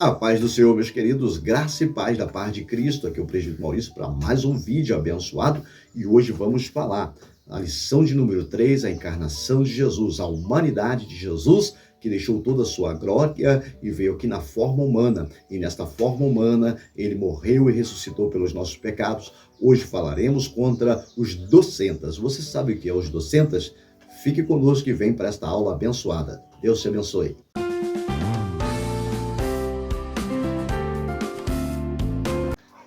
A paz do Senhor, meus queridos, graça e paz da paz de Cristo. Aqui é o presbítero Maurício para mais um vídeo abençoado e hoje vamos falar a lição de número 3, a encarnação de Jesus, a humanidade de Jesus que deixou toda a sua glória e veio aqui na forma humana. E nesta forma humana, ele morreu e ressuscitou pelos nossos pecados. Hoje falaremos contra os docentas. Você sabe o que é os docentas? Fique conosco e vem para esta aula abençoada. Deus te abençoe.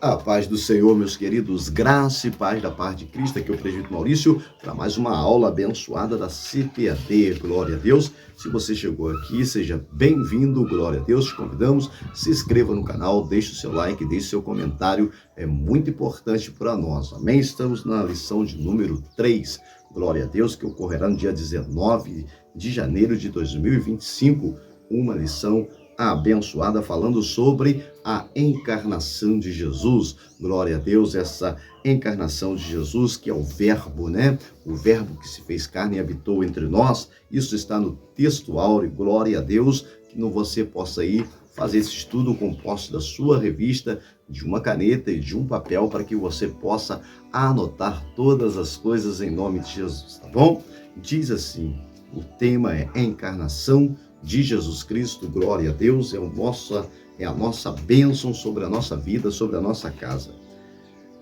A paz do Senhor, meus queridos, graça e paz da paz de Cristo. Aqui é o presbítero Maurício para mais uma aula abençoada da CPAD. Glória a Deus. Se você chegou aqui, seja bem-vindo. Glória a Deus. Te convidamos, se inscreva no canal, deixe o seu like, deixe o seu comentário. É muito importante para nós. Amém? Estamos na lição de número 3. Glória a Deus, que ocorrerá no dia 19 de janeiro de 2025. Uma lição abençoada falando sobre a encarnação de Jesus. Glória a Deus, essa encarnação de Jesus, que é o verbo, né? O verbo que se fez carne e habitou entre nós. Isso está no texto áureo. Glória a Deus, que você possa ir fazer esse estudo com posse da sua revista, de uma caneta e de um papel, para que você possa anotar todas as coisas em nome de Jesus, tá bom? Diz assim, o tema é encarnação de Jesus Cristo. Glória a Deus, é a nossa bênção sobre a nossa vida, sobre a nossa casa.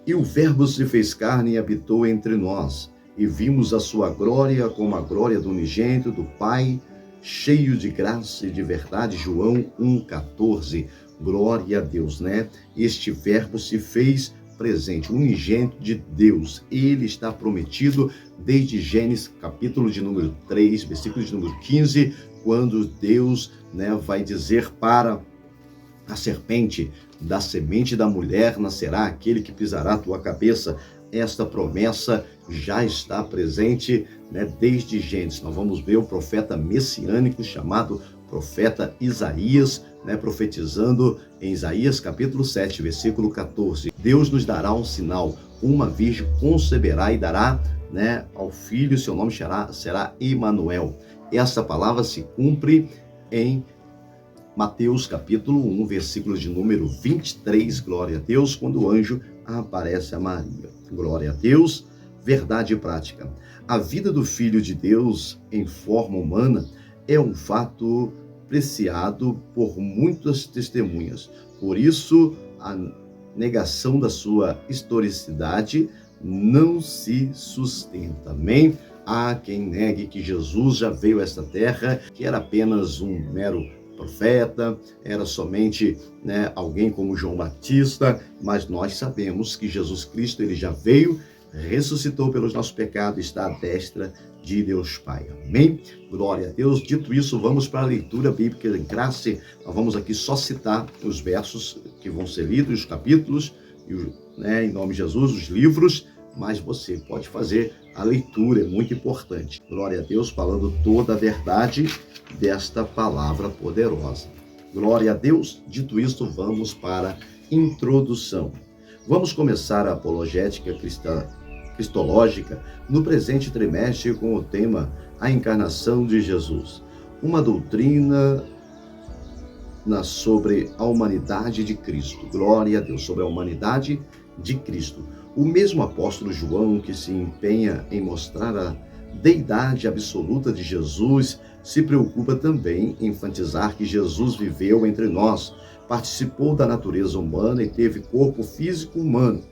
E o verbo se fez carne e habitou entre nós, e vimos a sua glória como a glória do unigênito do Pai, cheio de graça e de verdade. João 1,14. Glória a Deus, né? Este verbo se fez presente, unigênito de Deus. Ele está prometido desde Gênesis, capítulo de número 3, versículo de número 15, quando Deus, vai dizer para a serpente: da semente da mulher nascerá aquele que pisará a tua cabeça. Esta promessa já está presente, desde Gênesis. Nós vamos ver o profeta messiânico chamado profeta Isaías, profetizando em Isaías capítulo 7, versículo 14. Deus nos dará um sinal: uma virgem conceberá e dará ao filho, seu nome será Emanuel. Essa palavra se cumpre em Mateus capítulo 1, versículo de número 23, glória a Deus, quando o anjo aparece a Maria. Glória a Deus, verdade prática. A vida do Filho de Deus em forma humana é um fato apreciado por muitas testemunhas. Por isso, a negação da sua historicidade não se sustenta. Amém? Há quem negue que Jesus já veio a esta terra, que era apenas um mero profeta, era somente alguém como João Batista, mas nós sabemos que Jesus Cristo, ele já veio, ressuscitou pelos nossos pecados, está à destra de Deus Pai. Amém? Glória a Deus. Dito isso, vamos para a leitura bíblica em classe. Nós vamos aqui só citar os versos que vão ser lidos, os capítulos, em nome de Jesus, os livros, mas você pode fazer a leitura, é muito importante. Glória a Deus, falando toda a verdade desta palavra poderosa. Glória a Deus. Dito isto, vamos para a introdução. Vamos começar a apologética cristológica no presente trimestre com o tema A Encarnação de Jesus. Uma doutrina sobre a humanidade de Cristo. Glória a Deus, sobre a humanidade de Cristo. O mesmo apóstolo João, que se empenha em mostrar a deidade absoluta de Jesus, se preocupa também em enfatizar que Jesus viveu entre nós, participou da natureza humana e teve corpo físico humano.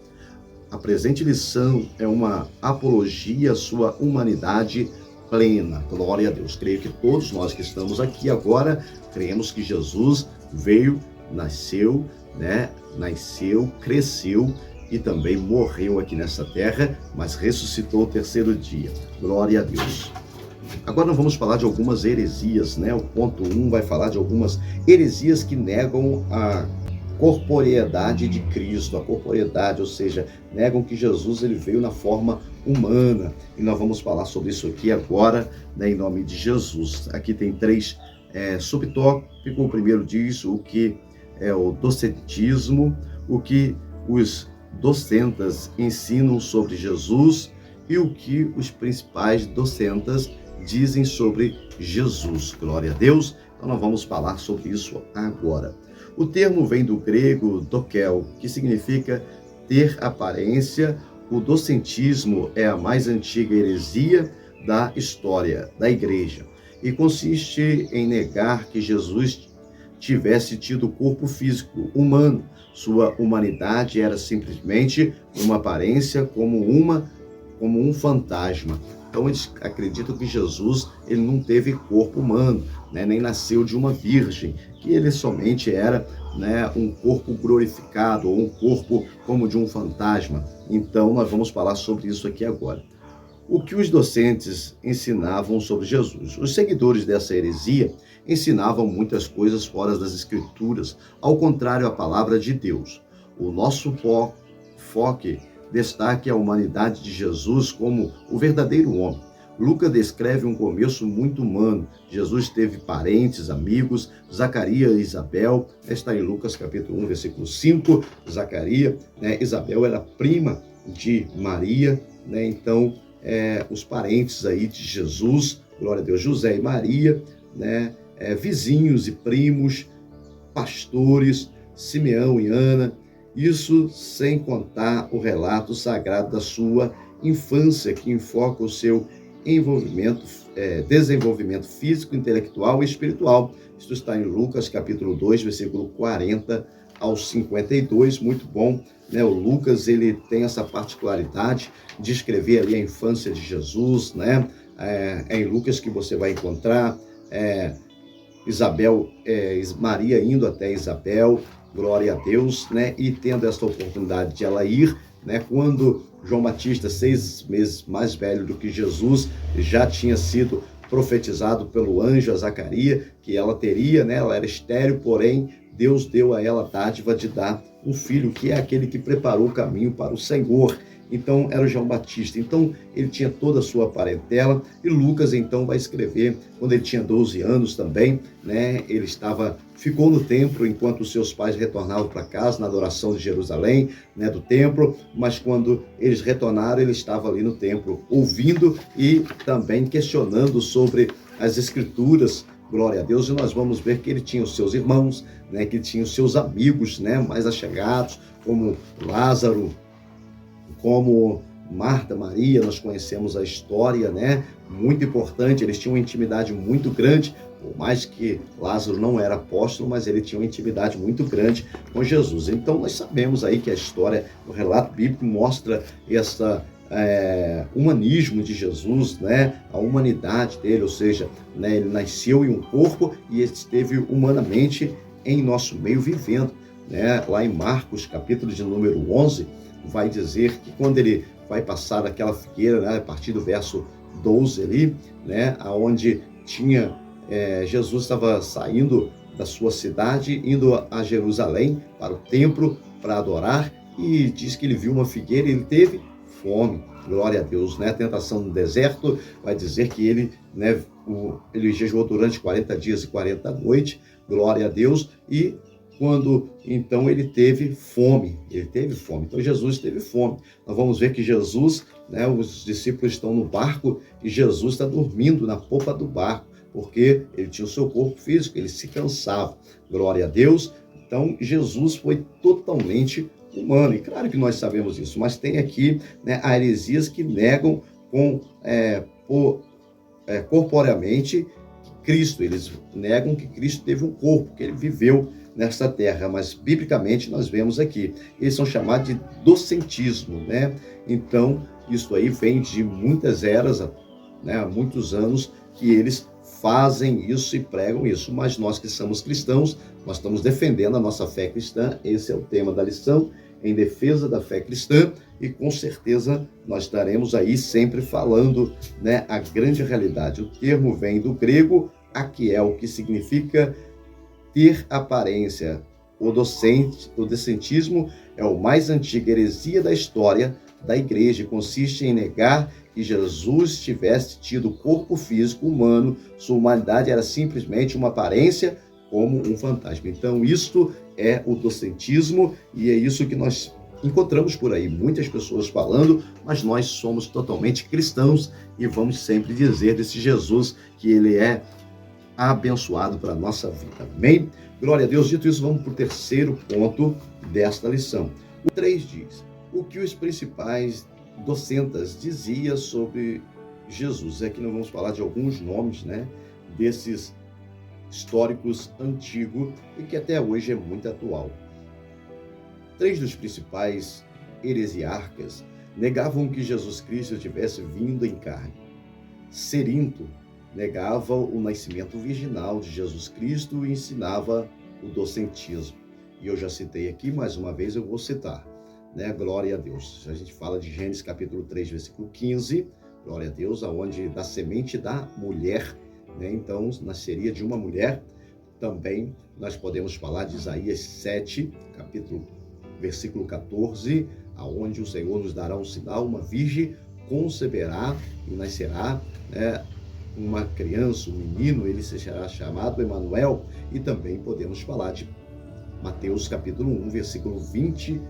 A presente lição é uma apologia à sua humanidade plena. Glória a Deus. Creio que todos nós que estamos aqui agora cremos que Jesus veio, nasceu, cresceu e também morreu aqui nessa terra, mas ressuscitou o terceiro dia. Glória a Deus. Agora nós vamos falar de algumas heresias, O ponto 1 vai falar de algumas heresias que negam a corporeidade de Cristo, a corporeidade, ou seja, negam que Jesus ele veio na forma humana. E nós vamos falar sobre isso aqui agora, em nome de Jesus. Aqui tem 3 subtópicos. O primeiro diz o que é o docetismo, o que os docentas ensinam sobre Jesus e o que os principais docentas dizem sobre Jesus. Glória a Deus. Então nós vamos falar sobre isso agora. O termo vem do grego dokel, que significa ter aparência. O docentismo é a mais antiga heresia da história da igreja e consiste em negar que Jesus tivesse tido corpo físico humano. Sua humanidade era simplesmente uma aparência como um fantasma. Então eles acreditam que Jesus ele não teve corpo humano, né? Nem nasceu de uma virgem, que ele somente era, né, um corpo glorificado ou um corpo como de um fantasma. Então nós vamos falar sobre isso aqui agora. O que os docentes ensinavam sobre Jesus? Os seguidores dessa heresia ensinavam muitas coisas fora das Escrituras, ao contrário à palavra de Deus. O nosso foco destaca a humanidade de Jesus como o verdadeiro homem. Lucas descreve um começo muito humano. Jesus teve parentes, amigos, Zacarias e Isabel. Está em Lucas capítulo 1, versículo 5. Zacarias, né? Isabel era prima de Maria, né? Então, os parentes aí de Jesus, glória a Deus, José e Maria, né? Vizinhos e primos, pastores, Simeão e Ana, isso sem contar o relato sagrado da sua infância, que enfoca o seu desenvolvimento físico, intelectual e espiritual. Isso está em Lucas capítulo 2, versículo 40 ao 52, muito bom, né? O Lucas, ele tem essa particularidade de escrever ali a infância de Jesus, né? É em Lucas que você vai encontrar Maria indo até Isabel, glória a Deus, né? E tendo essa oportunidade de ela ir, né? Quando João Batista, 6 meses mais velho do que Jesus, já tinha sido profetizado pelo anjo a Zacarias, que ela teria, né? Ela era estéril, porém, Deus deu a ela a dádiva de dar um filho, que é aquele que preparou o caminho para o Senhor. Então, era o João Batista. Então, ele tinha toda a sua parentela. E Lucas, então, vai escrever, quando ele tinha 12 anos também, né? Ele ficou no templo enquanto os seus pais retornavam para casa, na adoração de Jerusalém, né? Do templo. Mas quando eles retornaram, ele estava ali no templo, ouvindo e também questionando sobre as Escrituras. Glória a Deus. E nós vamos ver que ele tinha os seus irmãos, né? Que ele tinha os seus amigos, né? Mais achegados, como Lázaro, como Marta, Maria. Nós conhecemos a história, né? Muito importante, eles tinham uma intimidade muito grande, por mais que Lázaro não era apóstolo, mas ele tinha uma intimidade muito grande com Jesus. Então nós sabemos aí que a história, o relato bíblico mostra essa humanismo de Jesus, né? A humanidade dele, ou seja, né? Ele nasceu em um corpo e esteve humanamente em nosso meio vivendo, né? Lá em Marcos, capítulo de número 11, vai dizer que quando ele vai passar aquela figueira, né, a partir do verso 12 ali, né, aonde Jesus estava saindo da sua cidade, indo a Jerusalém, para o templo, para adorar, e diz que ele viu uma figueira e ele teve fome. Glória a Deus, né? A tentação no deserto vai dizer que ele, né, ele jejuou durante 40 dias e 40 noites, glória a Deus, e quando então ele teve fome. Então Jesus teve fome. Nós vamos ver que Jesus, né, os discípulos estão no barco e Jesus está dormindo na popa do barco, porque ele tinha o seu corpo físico, ele se cansava. Glória a Deus. Então Jesus foi totalmente humano. E claro que nós sabemos isso, mas tem aqui, né, heresias que negam corporeamente Cristo. Eles negam que Cristo teve um corpo, que ele viveu nesta terra, mas biblicamente nós vemos aqui, eles são chamados de docentismo, né? Então, isso aí vem de muitas eras, né? Há muitos anos que eles fazem isso e pregam isso, mas nós que somos cristãos, nós estamos defendendo a nossa fé cristã. Esse é o tema da lição, em defesa da fé cristã, e com certeza nós estaremos aí sempre falando, né, a grande realidade. O termo vem do grego aquiel, que significa ter aparência. O docentismo é o mais antiga heresia da história da igreja e consiste em negar que Jesus tivesse tido corpo físico humano, sua humanidade era simplesmente uma aparência como um fantasma. Então, isto é o docentismo e é isso que nós encontramos por aí. Muitas pessoas falando, mas nós somos totalmente cristãos e vamos sempre dizer desse Jesus que ele é abençoado para a nossa vida. Amém? Glória a Deus. Dito isso, vamos para o terceiro ponto desta lição. O 3 diz: o que os principais docentas diziam sobre Jesus. Aqui nós vamos falar de alguns nomes, né, desses históricos antigos e que até hoje é muito atual. 3 dos principais heresiarcas negavam que Jesus Cristo tivesse vindo em carne. Cerinto negava o nascimento virginal de Jesus Cristo e ensinava o docentismo. E eu já citei aqui, mais uma vez eu vou citar, né? Glória a Deus. A gente fala de Gênesis capítulo 3, versículo 15, glória a Deus, aonde da semente da mulher, né? Então, nasceria de uma mulher. Também nós podemos falar de Isaías 7, versículo 14, aonde o Senhor nos dará um sinal, uma virgem conceberá e nascerá, né, uma criança, um menino, ele será chamado Emanuel. E também podemos falar de Mateus capítulo 1, versículo 21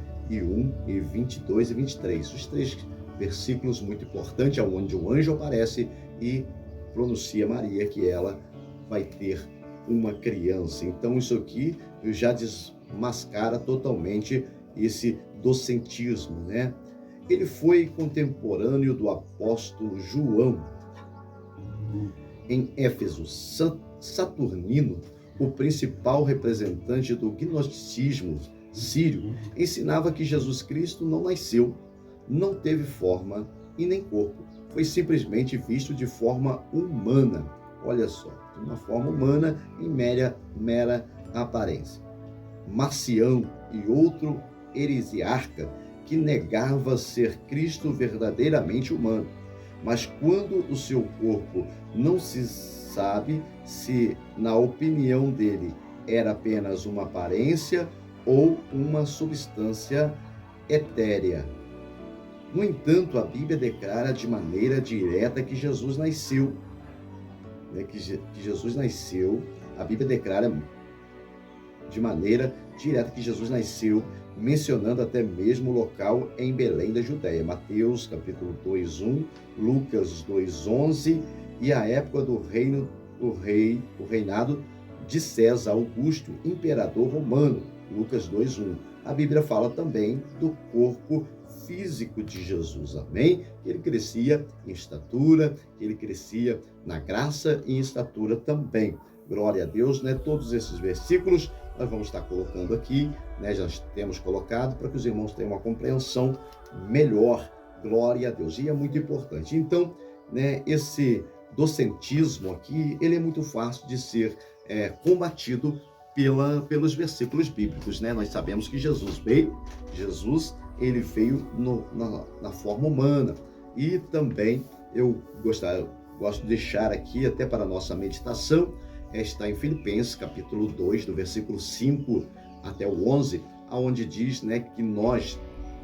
e 22 e 23. Os 3 versículos muito importantes, onde o anjo aparece e pronuncia Maria que ela vai ter uma criança. Então isso aqui já desmascara totalmente esse docentismo, né? Ele foi contemporâneo do apóstolo João. Em Éfeso, Saturnino, o principal representante do gnosticismo sírio, ensinava que Jesus Cristo não nasceu, não teve forma e nem corpo. Foi simplesmente visto de forma humana. Olha só, de uma forma humana em mera aparência. Marcião e outro heresiarca que negava ser Cristo verdadeiramente humano. Mas quando o seu corpo não se sabe se, na opinião dele, era apenas uma aparência ou uma substância etérea. No entanto, a Bíblia declara de maneira direta que Jesus nasceu. Que Jesus nasceu, a Bíblia declara de maneira direta que Jesus nasceu, mencionando até mesmo o local em Belém da Judéia. Mateus capítulo 2:1, Lucas 2:11 e a época do reinado de César Augusto, imperador romano. Lucas 2:1. A Bíblia fala também do corpo físico de Jesus, amém? Ele crescia em estatura, ele crescia na graça e em estatura também. Glória a Deus, né? Todos esses versículos nós vamos estar colocando aqui, né? Já temos colocado para que os irmãos tenham uma compreensão melhor. Glória a Deus. E é muito importante. Então, né, esse docentismo aqui, ele é muito fácil de ser combatido pelos versículos bíblicos, né? Nós sabemos que Jesus ele veio na forma humana. E também eu gosto de deixar aqui até para a nossa meditação, está em Filipenses capítulo 2, do versículo 5 até o 11, aonde diz, né, que nós,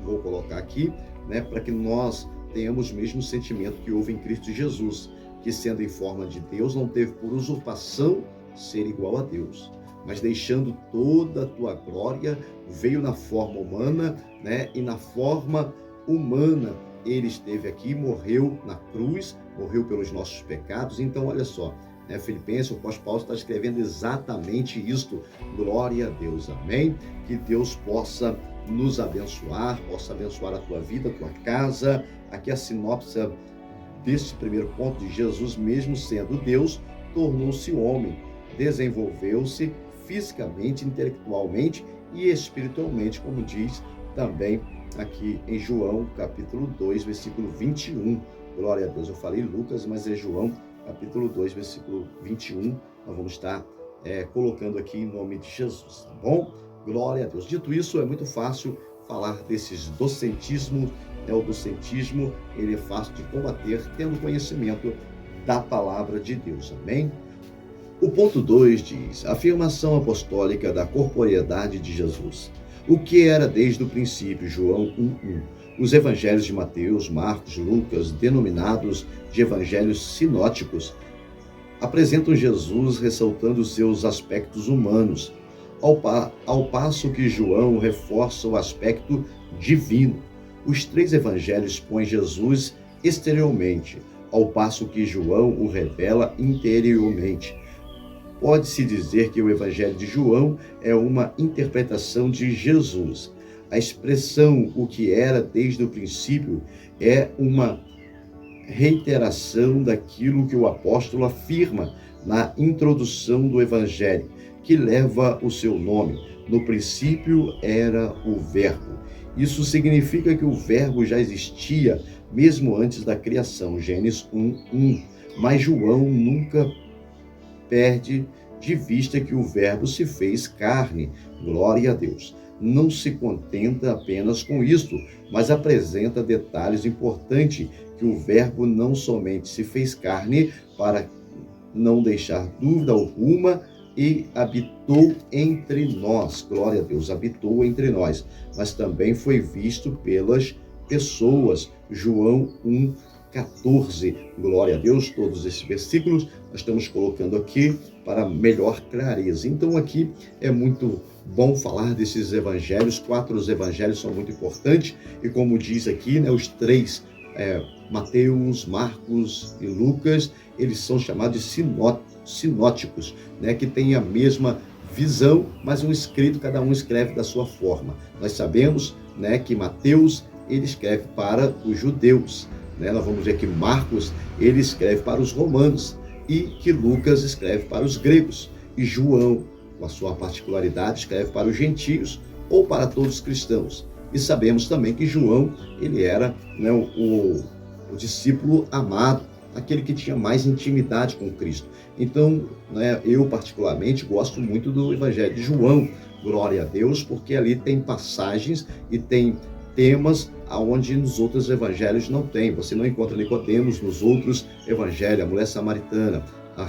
vou colocar aqui, né, para que nós tenhamos o mesmo sentimento que houve em Cristo Jesus, que sendo em forma de Deus, não teve por usurpação ser igual a Deus, mas deixando toda a tua glória, veio na forma humana, né, e na forma humana ele esteve aqui, morreu na cruz, morreu pelos nossos pecados. Então olha só, né, Filipenses, o apóstolo Paulo está escrevendo exatamente isto. Glória a Deus, amém? Que Deus possa nos abençoar, possa abençoar a tua vida, a tua casa. Aqui a sinopse deste primeiro ponto: de Jesus, mesmo sendo Deus, tornou-se homem, desenvolveu-se fisicamente, intelectualmente e espiritualmente, como diz também aqui em João capítulo 2, versículo 21. Glória a Deus, eu falei Lucas, mas é João capítulo 2, versículo 21, nós vamos estar colocando aqui em nome de Jesus, tá bom? Glória a Deus. Dito isso, é muito fácil falar desses docentismos, né? O docentismo, ele é fácil de combater tendo conhecimento da palavra de Deus, amém? O ponto 2 diz: afirmação apostólica da corporeidade de Jesus. O que era desde o princípio, João 1:1. Os evangelhos de Mateus, Marcos, Lucas, denominados de evangelhos sinóticos, apresentam Jesus ressaltando seus aspectos humanos, ao passo que João reforça o aspecto divino. Os 3 evangelhos põem Jesus exteriormente, ao passo que João o revela interiormente. pode-se dizer que o Evangelho de João é uma interpretação de Jesus. A expressão "o que era desde o princípio" é uma reiteração daquilo que o apóstolo afirma na introdução do Evangelho, que leva o seu nome. No princípio era o Verbo. Isso significa que o Verbo já existia mesmo antes da criação, Gênesis 1:1. Mas João nunca perde de vista que o Verbo se fez carne. Glória a Deus. Não se contenta apenas com isto, mas apresenta detalhes importantes, que o Verbo não somente se fez carne, para não deixar dúvida alguma, e habitou entre nós. Glória a Deus, habitou entre nós, mas também foi visto pelas pessoas. João 1:14. Glória a Deus, todos esses versículos nós estamos colocando aqui para melhor clareza. Então aqui é muito bom falar desses evangelhos. 4 evangelhos são muito importantes, e como diz aqui, né, os 3, Mateus, Marcos e Lucas, eles são chamados de sinóticos, né, que têm a mesma visão, mas cada um escreve da sua forma. Nós sabemos, né, que Mateus, ele escreve para os judeus, né? Nós vamos ver que Marcos, ele escreve para os romanos, e que Lucas escreve para os gregos, e João, com a sua particularidade, escreve para os gentios ou para todos os cristãos. E sabemos também que João, ele era, né, o discípulo amado, aquele que tinha mais intimidade com Cristo. Então, né, eu particularmente gosto muito do Evangelho de João, glória a Deus, porque ali tem passagens e tem temas aonde nos outros evangelhos não tem. Você não encontra Nicodemos nos outros evangelhos, a mulher samaritana, a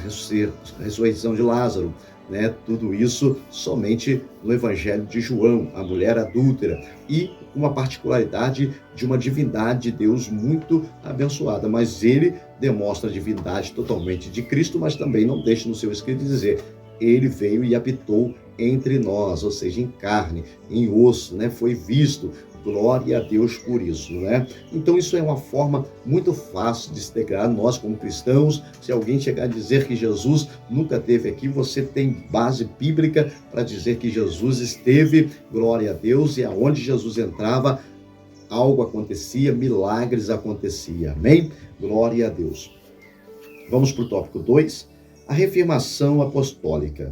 ressurreição de Lázaro, né? Tudo isso somente no Evangelho de João, a mulher adúltera, e uma particularidade de uma divindade de Deus muito abençoada. Mas ele demonstra a divindade totalmente de Cristo, mas também não deixa no seu escrito dizer: ele veio e habitou entre nós, ou seja, em carne, em osso, né? Foi visto. Glória a Deus por isso, né? Então isso é uma forma muito fácil de se integrar. Nós, como cristãos, se alguém chegar a dizer que Jesus nunca esteve aqui, você tem base bíblica para dizer que Jesus esteve, glória a Deus, e aonde Jesus entrava, algo acontecia, milagres aconteciam, amém? Glória a Deus. Vamos para o tópico 2, a reafirmação apostólica.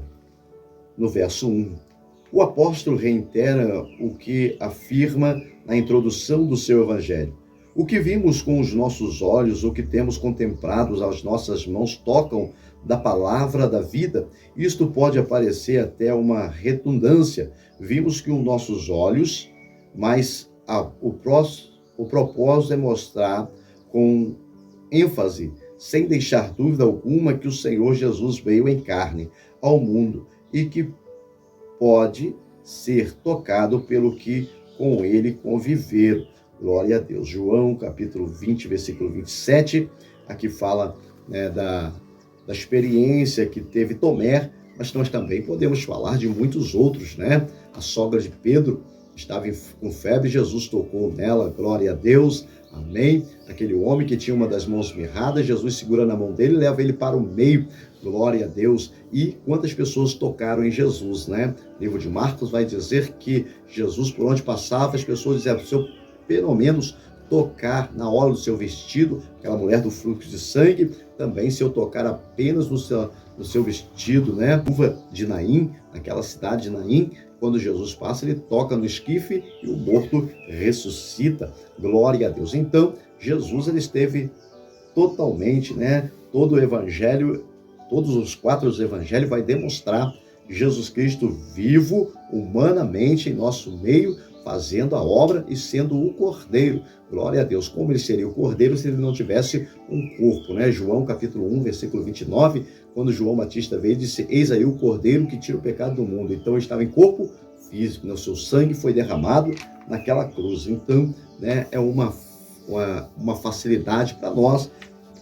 No verso 1. O apóstolo reitera o que afirma na introdução do seu evangelho. O que vimos com os nossos olhos, o que temos contemplado as nossas mãos tocam da palavra da vida. Isto pode aparecer até uma redundância. Vimos com os nossos olhos, mas o propósito é mostrar com ênfase, sem deixar dúvida alguma, que o Senhor Jesus veio em carne ao mundo e que pode ser tocado pelo que com ele conviveram. Glória a Deus. João, capítulo 20, versículo 27, aqui fala, né, da experiência que teve Tomé, mas nós também podemos falar de muitos outros, né? A sogra de Pedro estava com febre, Jesus tocou nela, glória a Deus, amém? Aquele homem que tinha uma das mãos mirradas, Jesus segura na mão dele e leva ele para o meio, glória a Deus. E quantas pessoas tocaram em Jesus, né? O livro de Marcos vai dizer que Jesus, por onde passava, as pessoas diziam: se eu pelo menos tocar na orla do seu vestido, aquela mulher do fluxo de sangue, também se eu tocar apenas no seu vestido, né? Uva de Naim, aquela cidade de Naim, quando Jesus passa, ele toca no esquife e o morto ressuscita. Glória a Deus. Então, Jesus, ele esteve totalmente, né? Todo o evangelho, todos os 4 evangelhos vai demonstrar Jesus Cristo vivo, humanamente, em nosso meio, fazendo a obra e sendo o Cordeiro. Glória a Deus. Como ele seria o Cordeiro se ele não tivesse um corpo, né? João capítulo 1, versículo 29, quando João Batista veio, disse: eis aí o Cordeiro que tira o pecado do mundo. Então ele estava em corpo físico, né? O seu sangue foi derramado naquela cruz. Então, né, é uma facilidade para nós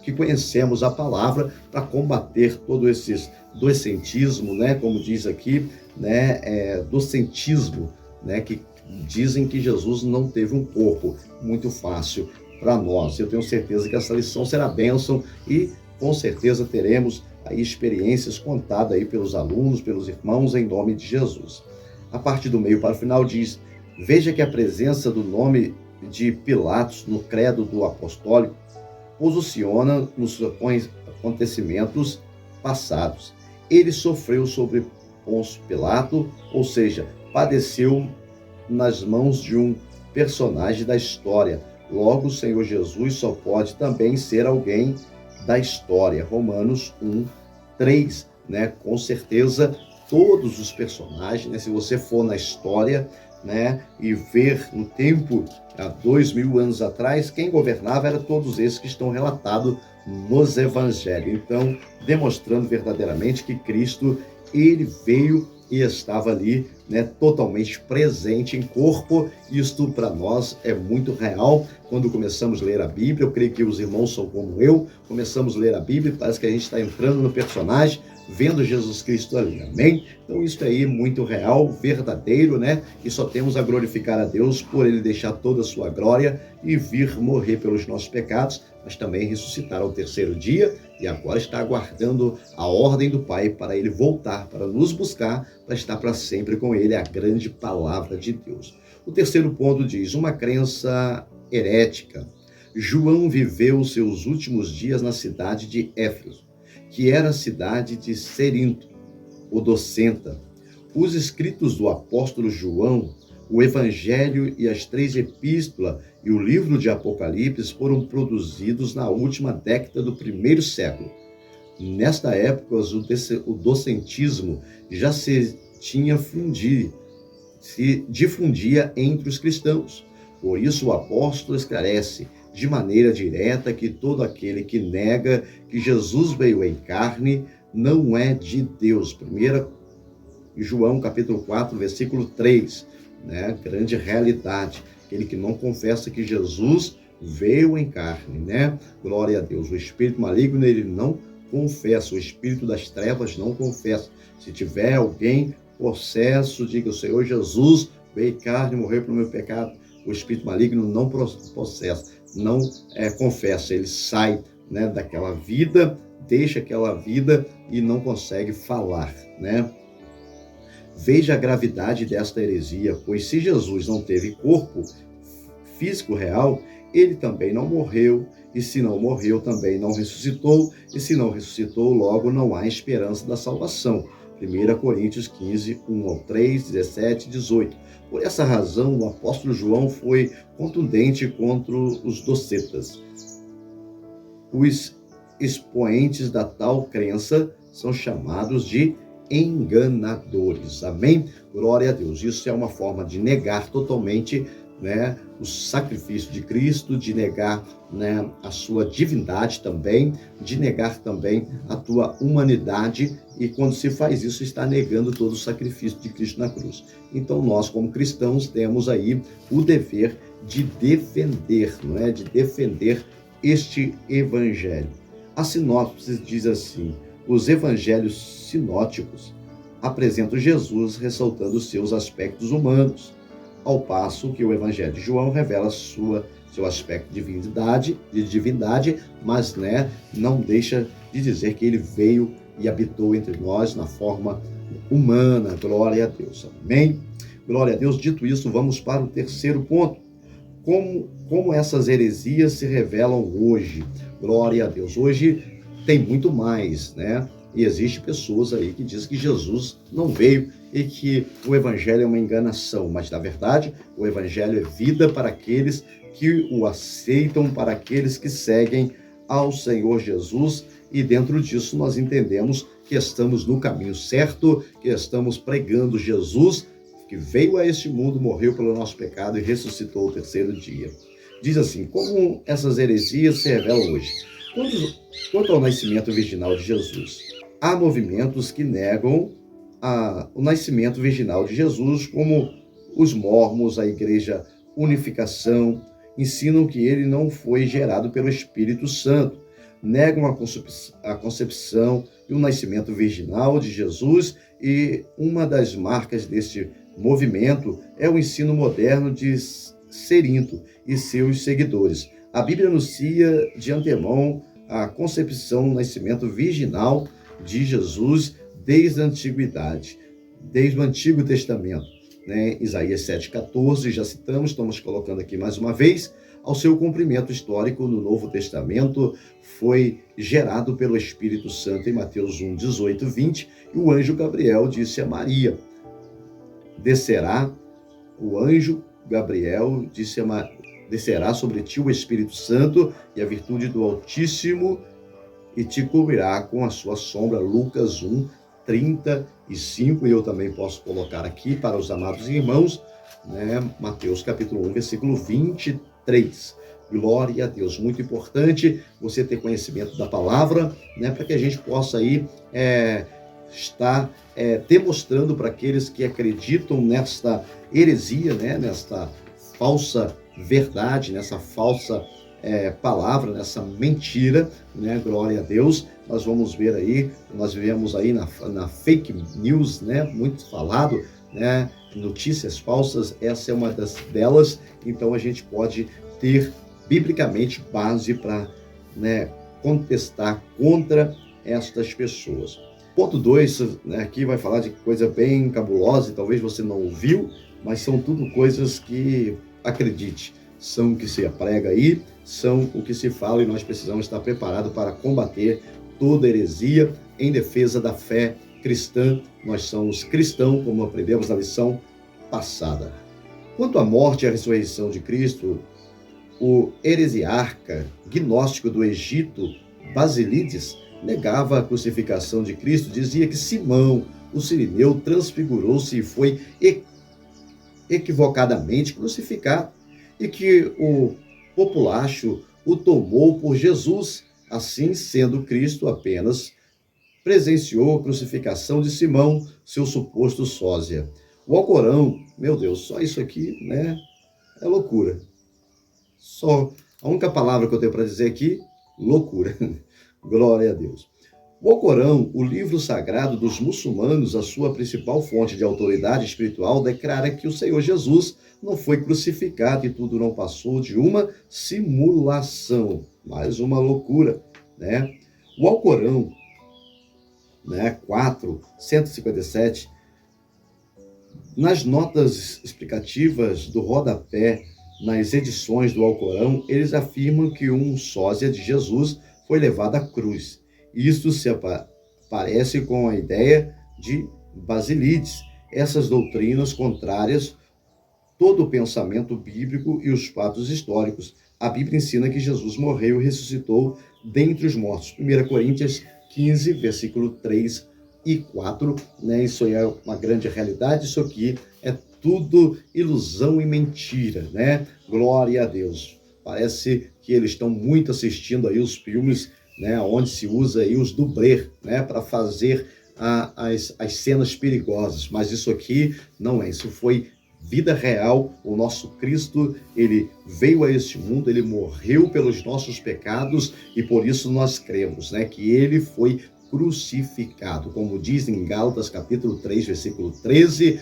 que conhecemos a palavra, para combater todo esse docentismo, né? Como diz aqui, né? Docentismo, né? Que dizem que Jesus não teve um corpo. Muito fácil para nós. Eu tenho certeza que essa lição será bênção e com certeza teremos aí experiências contadas aí pelos alunos, pelos irmãos, em nome de Jesus. A parte do meio para o final diz: veja que a presença do nome de Pilatos no credo do apostólico posiciona nos acontecimentos passados. Ele sofreu sobre Pôncio Pilato, ou seja, padeceu nas mãos de um personagem da história. Logo, o Senhor Jesus só pode também ser alguém da história. Romanos 1:3, né? Com certeza, todos os personagens, né? Se você for na história, né, e ver no tempo, há 2000 anos atrás, quem governava eram todos esses que estão relatados nos evangelhos. Então, demonstrando verdadeiramente que Cristo, ele veio e estava ali, né, totalmente presente em corpo. Isto para nós é muito real. Quando começamos a ler a Bíblia, eu creio que os irmãos são como eu, começamos a ler a Bíblia e parece que a gente está entrando no personagem, vendo Jesus Cristo ali, amém? Então isso aí é muito real, verdadeiro, né? E só temos a glorificar a Deus por ele deixar toda a sua glória e vir morrer pelos nossos pecados, mas também ressuscitar ao terceiro dia, e agora está aguardando a ordem do Pai para ele voltar, para nos buscar, para estar para sempre com ele, a grande palavra de Deus. O terceiro ponto diz: uma crença herética. João viveu seus últimos dias na cidade de Éfeso, que era a cidade de Cerinto, o docenta. Os escritos do apóstolo João, o Evangelho e as 3 epístolas e o livro de Apocalipse foram produzidos na última década do primeiro século. Nesta época, o docentismo já se difundia entre os cristãos. Por isso, o apóstolo esclarece de maneira direta que todo aquele que nega que Jesus veio em carne não é de Deus. 1 João capítulo 4, versículo 3, né? Grande realidade. Aquele que não confessa que Jesus veio em carne, né? Glória a Deus. O espírito maligno, ele não confessa. O espírito das trevas não confessa. Se tiver alguém possesso, diga: o Senhor Jesus veio em carne e morreu pelo meu pecado. O espírito maligno não possessa, não confessa. Ele sai, né, daquela vida, deixa aquela vida e não consegue falar, né? Veja a gravidade desta heresia, pois se Jesus não teve corpo físico real, ele também não morreu, e se não morreu, também não ressuscitou, e se não ressuscitou, logo não há esperança da salvação. 1 Coríntios 15, 1-3, 17 e 18. Por essa razão, o apóstolo João foi contundente contra os docetas. Os expoentes da tal crença são chamados de enganadores. Amém? Glória a Deus. Isso é uma forma de negar totalmente, né, o sacrifício de Cristo, de negar, né, a sua divindade também, de negar também a tua humanidade, e quando se faz isso, está negando todo o sacrifício de Cristo na cruz. Então nós, como cristãos, temos aí o dever de defender, não é? De defender este evangelho. A sinopse diz assim: os evangelhos sinóticos apresentam Jesus ressaltando seus aspectos humanos, ao passo que o Evangelho de João revela seu aspecto de divindade, mas, né, não deixa de dizer que ele veio e habitou entre nós na forma humana. Glória a Deus. Amém? Glória a Deus. Dito isso, vamos para o terceiro ponto. Como essas heresias se revelam hoje? Glória a Deus. Hoje tem muito mais, né? E existe pessoas aí que dizem que Jesus não veio e que o evangelho é uma enganação, mas na verdade o evangelho é vida para aqueles que o aceitam, para aqueles que seguem ao Senhor Jesus, e dentro disso nós entendemos que estamos no caminho certo, que estamos pregando Jesus, que veio a este mundo, morreu pelo nosso pecado e ressuscitou ao terceiro dia. Diz assim: como essas heresias se revelam hoje? Quanto ao nascimento virginal de Jesus, há movimentos que negam o nascimento virginal de Jesus, como os mormons, a Igreja Unificação, ensinam que ele não foi gerado pelo Espírito Santo, negam a concepção e o nascimento virginal de Jesus, e uma das marcas deste movimento é o ensino moderno de Cerinto e seus seguidores. A Bíblia anuncia de antemão a concepção, o nascimento virginal de Jesus desde a antiguidade, desde o Antigo Testamento, né? Isaías 7,14, já citamos, estamos colocando aqui mais uma vez, ao seu cumprimento histórico no Novo Testamento, foi gerado pelo Espírito Santo em Mateus 1, 18, 20, e o anjo Gabriel disse a Maria, o anjo Gabriel disse descerá sobre ti o Espírito Santo e a virtude do Altíssimo e te cobrirá com a sua sombra. Lucas 1, 35, e eu também posso colocar aqui para os amados irmãos, né, Mateus capítulo 1, versículo 23. Glória a Deus, muito importante você ter conhecimento da palavra, né, para que a gente possa aí estar demonstrando para aqueles que acreditam nesta heresia, né, nesta falsa verdade, nessa falsa palavra, nessa mentira, né? Glória a Deus. Nós vamos ver aí, nós vivemos aí na fake news, né? Muito falado, né? Notícias falsas, essa é uma delas. Então a gente pode ter biblicamente base para, né, contestar contra estas pessoas. Ponto 2, né, aqui vai falar de coisa bem cabulosa e talvez você não ouviu, mas são tudo coisas que, acredite, são o que se prega aí, são o que se fala, e nós precisamos estar preparados para combater toda heresia em defesa da fé cristã. Nós somos cristãos, como aprendemos na lição passada. Quanto à morte e à ressurreição de Cristo, o heresiarca gnóstico do Egito, Basílides, negava a crucificação de Cristo, dizia que Simão, o sirineu, transfigurou-se e foi equivocadamente crucificado, e que o populacho o tomou por Jesus. Assim, sendo Cristo, apenas presenciou a crucificação de Simão, seu suposto sósia. O Alcorão, meu Deus, só isso aqui, né, é loucura. Só a única palavra que eu tenho para dizer aqui, loucura. Glória a Deus. O Alcorão, o livro sagrado dos muçulmanos, a sua principal fonte de autoridade espiritual, declara que o Senhor Jesus não foi crucificado e tudo não passou de uma simulação. Mais uma loucura, né? O Alcorão, né, 4:157, nas notas explicativas do rodapé, nas edições do Alcorão, eles afirmam que um sósia de Jesus foi levado à cruz. Isto se parece com a ideia de Basílides. Essas doutrinas contrárias todo o pensamento bíblico e os fatos históricos. A Bíblia ensina que Jesus morreu e ressuscitou dentre os mortos. 1 Coríntios 15, versículo 3 e 4. Né? Isso aí é uma grande realidade. Isso aqui é tudo ilusão e mentira, né? Glória a Deus. Parece que eles estão muito assistindo aí os filmes, né, onde se usa aí os dublês, né, para fazer as cenas perigosas, mas isso aqui não é, isso foi vida real. O nosso Cristo, ele veio a este mundo, ele morreu pelos nossos pecados e por isso nós cremos, né, que ele foi crucificado, como diz em Gálatas capítulo 3, versículo 13,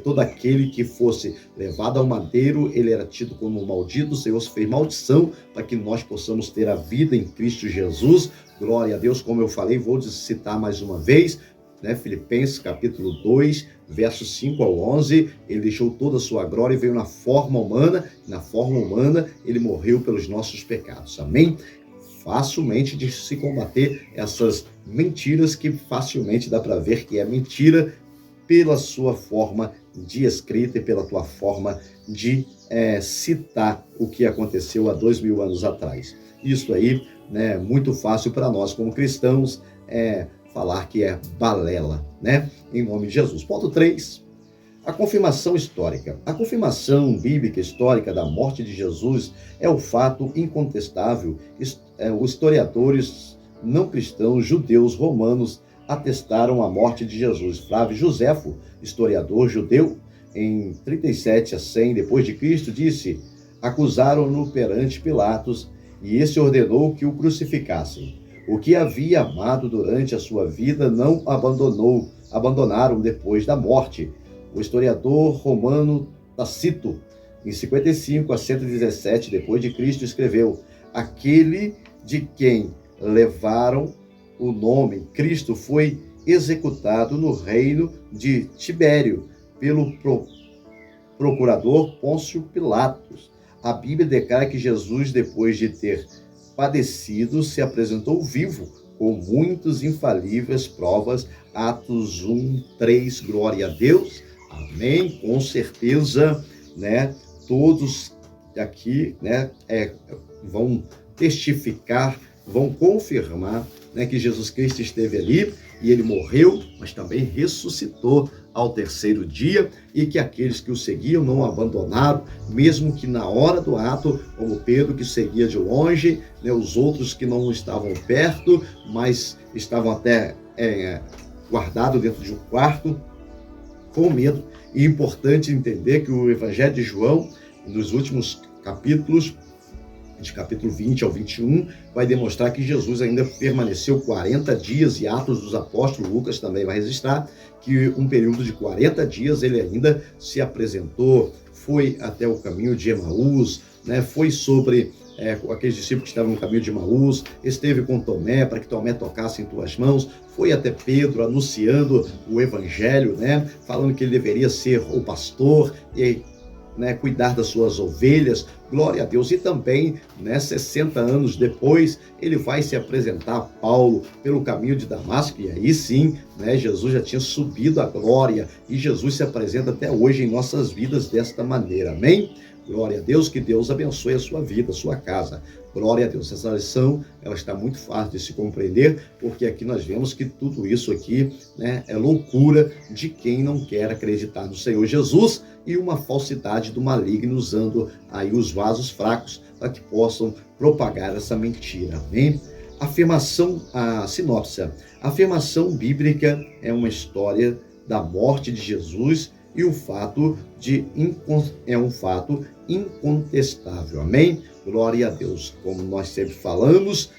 todo aquele que fosse levado ao madeiro, ele era tido como maldito. O Senhor fez maldição para que nós possamos ter a vida em Cristo Jesus. Glória a Deus, como eu falei, vou citar mais uma vez, né? Filipenses capítulo 2, versos 5 ao 11, ele deixou toda a sua glória e veio na forma humana ele morreu pelos nossos pecados, amém? Facilmente de se combater essas mentiras que facilmente dá para ver que é mentira, pela sua forma de escrita e pela tua forma de citar o que aconteceu há 2000 anos atrás. Isso aí, né, muito fácil para nós como cristãos falar que é balela, né? Em nome de Jesus. Ponto 3. A confirmação histórica. A confirmação bíblica histórica da morte de Jesus é o fato incontestável. Os historiadores não cristãos, judeus, romanos, atestaram a morte de Jesus. Flávio Joséfo, historiador judeu, em 37 a 100 depois de Cristo, disse: acusaram-no perante Pilatos e esse ordenou que o crucificassem. O que havia amado durante a sua vida não abandonaram depois da morte. O historiador romano Tácito, em 55 a 117 depois de Cristo, escreveu: aquele de quem levaram o nome Cristo foi executado no reino de Tibério pelo procurador Pôncio Pilatos. A Bíblia declara que Jesus, depois de ter padecido, se apresentou vivo, com muitas infalíveis provas. Atos 1:3, glória a Deus. Amém. Com certeza, né? Todos aqui, né, vão testificar, vão confirmar, né, que Jesus Cristo esteve ali e ele morreu, mas também ressuscitou ao terceiro dia, e que aqueles que o seguiam não o abandonaram, mesmo que na hora do ato, como Pedro, que seguia de longe, né, os outros que não estavam perto, mas estavam até guardados dentro de um quarto, com medo. E é importante entender que o Evangelho de João, nos últimos capítulos, de capítulo 20 ao 21, vai demonstrar que Jesus ainda permaneceu 40 dias, e Atos dos Apóstolos, Lucas também vai registrar que um período de 40 dias ele ainda se apresentou, foi até o caminho de Emaús, né? Foi sobre aqueles discípulos que estavam no caminho de Emaús, esteve com Tomé, para que Tomé tocasse em tuas mãos, foi até Pedro anunciando o Evangelho, né? Falando que ele deveria ser o pastor e cuidar das suas ovelhas, glória a Deus. E também, 60 anos depois, ele vai se apresentar a Paulo pelo caminho de Damasco, e aí sim, Jesus já tinha subido a glória, e Jesus se apresenta até hoje em nossas vidas desta maneira, amém? Glória a Deus, que Deus abençoe a sua vida, a sua casa. Glória a Deus. Essa lição, ela está muito fácil de se compreender, porque aqui nós vemos que tudo isso aqui, é loucura de quem não quer acreditar no Senhor Jesus, e uma falsidade do maligno usando aí os vasos fracos para que possam propagar essa mentira. Amém? A sinopse. A afirmação bíblica é uma história da morte de Jesus, e é um fato incontestável. Amém? Glória a Deus. Como nós sempre falamos,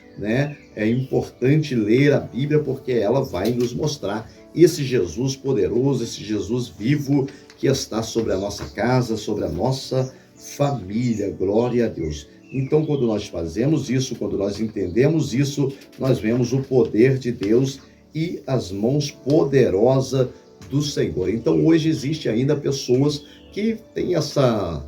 é importante ler a Bíblia, porque ela vai nos mostrar esse Jesus poderoso, esse Jesus vivo que está sobre a nossa casa, sobre a nossa família. Glória a Deus. Então, quando nós fazemos isso, quando nós entendemos isso, nós vemos o poder de Deus e as mãos poderosas do Senhor. Então, hoje existe ainda pessoas que têm essa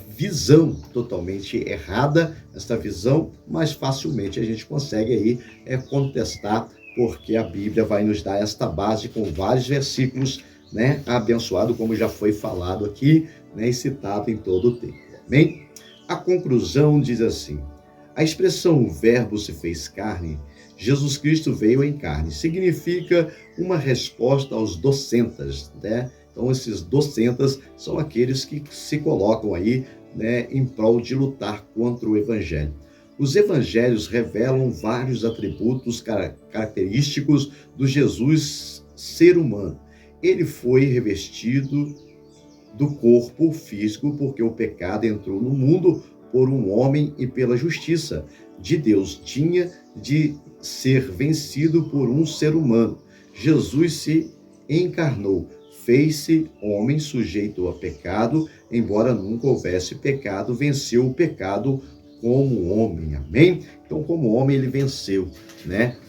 visão totalmente errada, essa visão, mas facilmente a gente consegue aí contestar, porque a Bíblia vai nos dar esta base com vários versículos, abençoado, como já foi falado aqui, e citado em todo o tempo. Amém? A conclusão diz assim: a expressão "o verbo se fez carne", Jesus Cristo veio em carne, significa uma resposta aos docentas, Então, esses docentas são aqueles que se colocam aí, em prol de lutar contra o Evangelho. Os evangelhos revelam vários atributos característicos do Jesus ser humano. Ele foi revestido do corpo físico porque o pecado entrou no mundo por um homem, e pela justiça de Deus tinha de ser vencido por um ser humano. Jesus se encarnou, fez-se homem sujeito a pecado, embora nunca houvesse pecado, venceu o pecado como homem, amém? Então, como homem, ele venceu,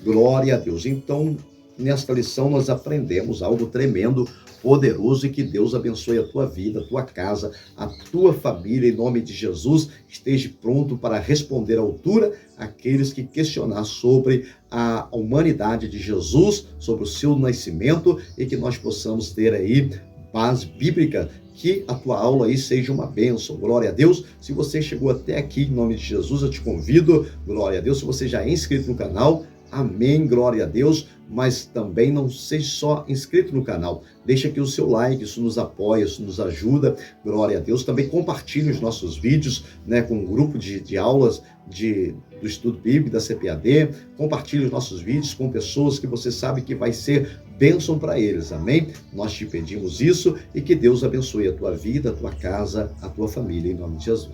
Glória a Deus. Então, nesta lição, nós aprendemos algo tremendo, poderoso, e que Deus abençoe a tua vida, a tua casa, a tua família, em nome de Jesus. Esteja pronto para responder à altura aqueles que questionar sobre a humanidade de Jesus, sobre o seu nascimento, e que nós possamos ter aí base bíblica. Que a tua aula aí seja uma bênção, glória a Deus. Se você chegou até aqui, em nome de Jesus, eu te convido, glória a Deus. Se você já é inscrito no canal, amém, glória a Deus. Mas também não seja só inscrito no canal, deixa aqui o seu like, isso nos apoia, isso nos ajuda, glória a Deus. Também compartilhe os nossos vídeos, com o grupo de aulas do Estudo Bíblico da CPAD. Compartilhe os nossos vídeos com pessoas que você sabe que vai ser bênção para eles, amém? Nós te pedimos isso, e que Deus abençoe a tua vida, a tua casa, a tua família, em nome de Jesus.